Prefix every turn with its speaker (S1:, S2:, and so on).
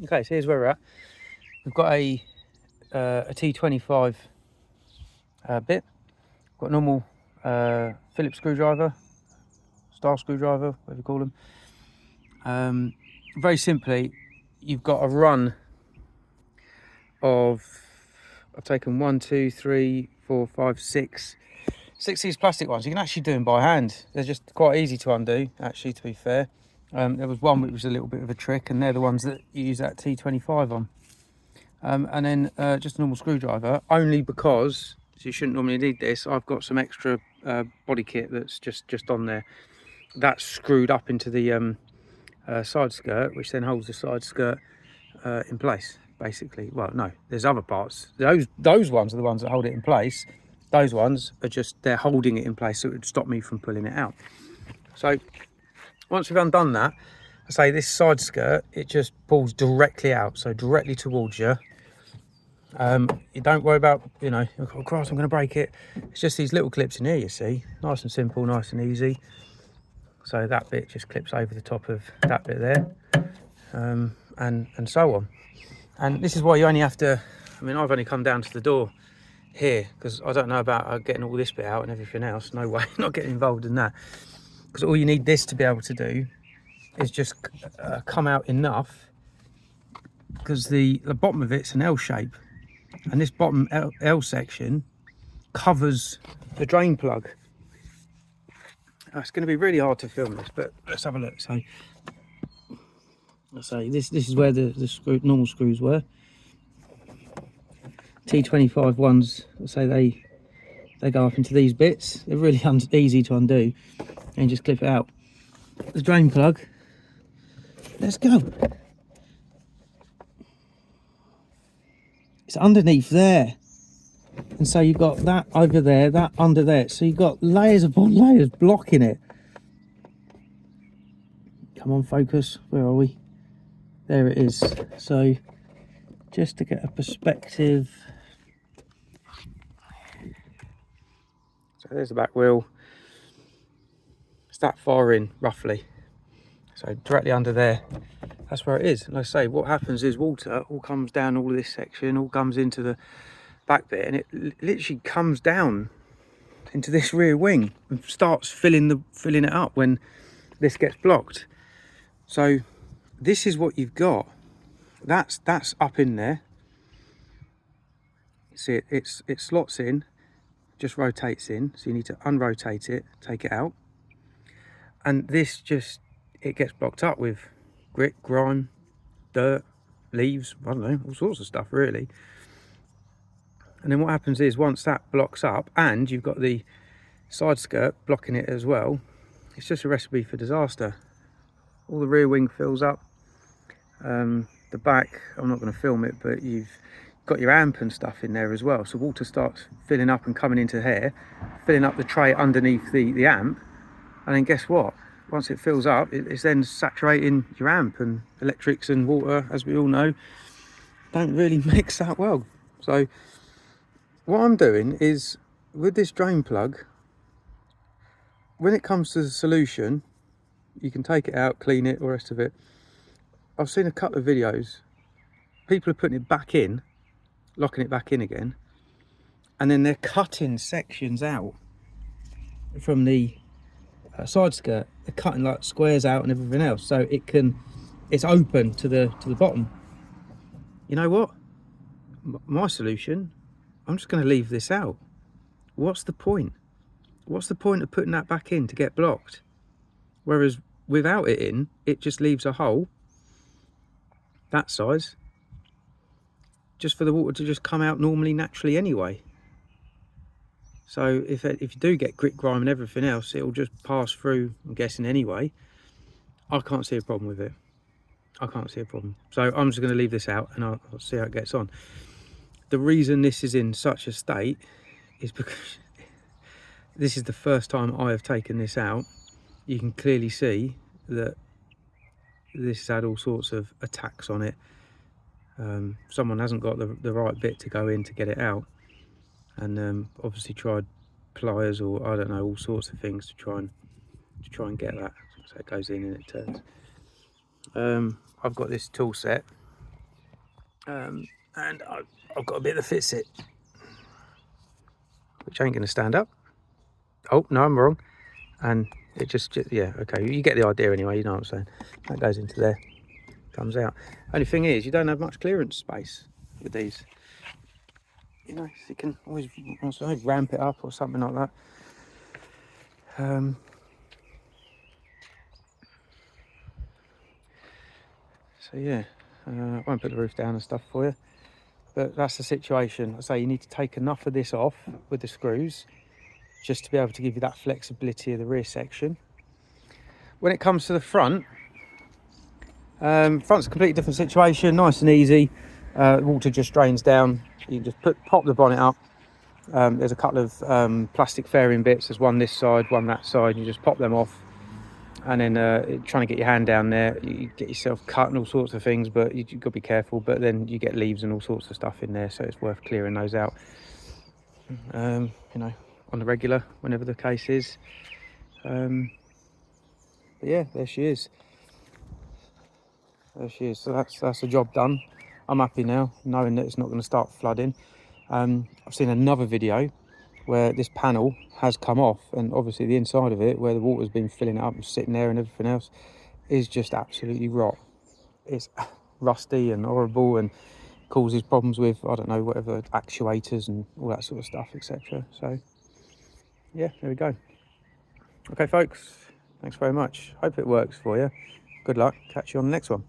S1: Okay, so here's where we're at. We've got a T25 bit. Got a normal Phillips screwdriver, star screwdriver, whatever you call them. Very simply, you've got a run of, I've taken 1, 2, 3, 4, 5, 6 of these plastic ones. You can actually do them by hand. They're just quite easy to undo, actually, to be fair. There was one which was a little bit of a trick, and they're the ones that you use that T25 on. And then just a normal screwdriver, only because, so you shouldn't normally need this, I've got some extra body kit that's just on there. That's screwed up into the side skirt, which then holds the side skirt in place, basically. Well, no, there's other parts. Those ones are the ones that hold it in place. Those ones are just, they're holding it in place, so it would stop me from pulling it out. So once we've undone that, I say this side skirt, it just pulls directly out, so directly towards you. You don't worry about, you know, oh Christ, I'm going to break it. It's just these little clips in here, you see. Nice and simple, nice and easy. So that bit just clips over the top of that bit there, and so on. And this is why you only have to, I mean, I've only come down to the door here because I don't know about getting all this bit out and everything else. No way, not getting involved in that. Because all you need this to be able to do is just come out enough, because the bottom of it's an L shape, and this bottom L section covers the drain plug. It's going to be really hard to film this, but let's have a look. So let's say this is where the normal screws were. T25 ones, let's say they go up into these bits. They're really easy to undo, and just clip it out. The drain plug, let's go. It's underneath there, and so you've got that over there, that under there, so you've got layers upon layers blocking it. Come on, focus, where are we? There it is. So just to get a perspective, so there's the back wheel. It's that far in, roughly, so directly under there, that's where it is. And like I say, what happens is water all comes down all of this section, all comes into the back bit, and it literally comes down into this rear wing and starts filling it up when this gets blocked. So this is what you've got. That's up in there. See, it slots in, just rotates in, so you need to unrotate it, take it out, and this just, it gets blocked up with grit, grime, dirt, leaves, I don't know, all sorts of stuff really. And then what happens is, once that blocks up and you've got the side skirt blocking it as well, it's just a recipe for disaster. All the rear wing fills up. The back, I'm not going to film it, but you've got your amp and stuff in there as well, so water starts filling up and coming into here, filling up the tray underneath the amp, and then guess what, once it fills up, it's then saturating your amp, and electrics and water, as we all know, don't really mix that well. So what I'm doing is, with this drain plug, when it comes to the solution, you can take it out, clean it, all the rest of it. I've seen a couple of videos, people are putting it back in, locking it back in again, and then they're cutting sections out from the side skirt. They're cutting like squares out and everything else, so it's open to the bottom. You know what? My solution, I'm just going to leave this out. What's the point? What's the point of putting that back in to get blocked? Whereas without it in, it just leaves a hole that size, just for the water to just come out normally, naturally anyway. So if you do get grit, grime and everything else, it will just pass through, I'm guessing anyway. I can't see a problem with it. I can't see a problem. So I'm just going to leave this out, and I'll see how it gets on. The reason this is in such a state is because this is the first time I have taken this out. You can clearly see that this has had all sorts of attacks on it. Someone hasn't got the right bit to go in to get it out, and obviously tried pliers, or I don't know, all sorts of things to try and get that, so it goes in and it turns. I've got this tool set, and I've got a bit that fits it, which ain't going to stand up. Oh no, I'm wrong. And it just yeah, okay, you get the idea anyway. You know what I'm saying. That goes into there, comes out. Only thing is, you don't have much clearance space with these. You know, so you can always ramp it up or something like that. So yeah, I won't put the roof down and stuff for you, but that's the situation. I say you need to take enough of this off with the screws just to be able to give you that flexibility of the rear section. When it comes to the front, front's a completely different situation, nice and easy. Water just drains down. You can just pop the bonnet up. There's a couple of plastic fairing bits. There's one this side, one that side. You just pop them off, and then trying to get your hand down there, you get yourself cut and all sorts of things, but you've got to be careful. But then you get leaves and all sorts of stuff in there, so it's worth clearing those out, you know, on the regular, whenever the case is. But yeah, there she is. There she is. So that's the job done. I'm happy now, knowing that it's not going to start flooding. I've seen another video where this panel has come off, and obviously the inside of it, where the water's been filling it up and sitting there and everything else, is just absolutely rot. It's rusty and horrible and causes problems with, I don't know, whatever, actuators and all that sort of stuff, etc. So yeah, there we go. Okay folks, thanks very much. Hope it works for you. Good luck. Catch you on the next one.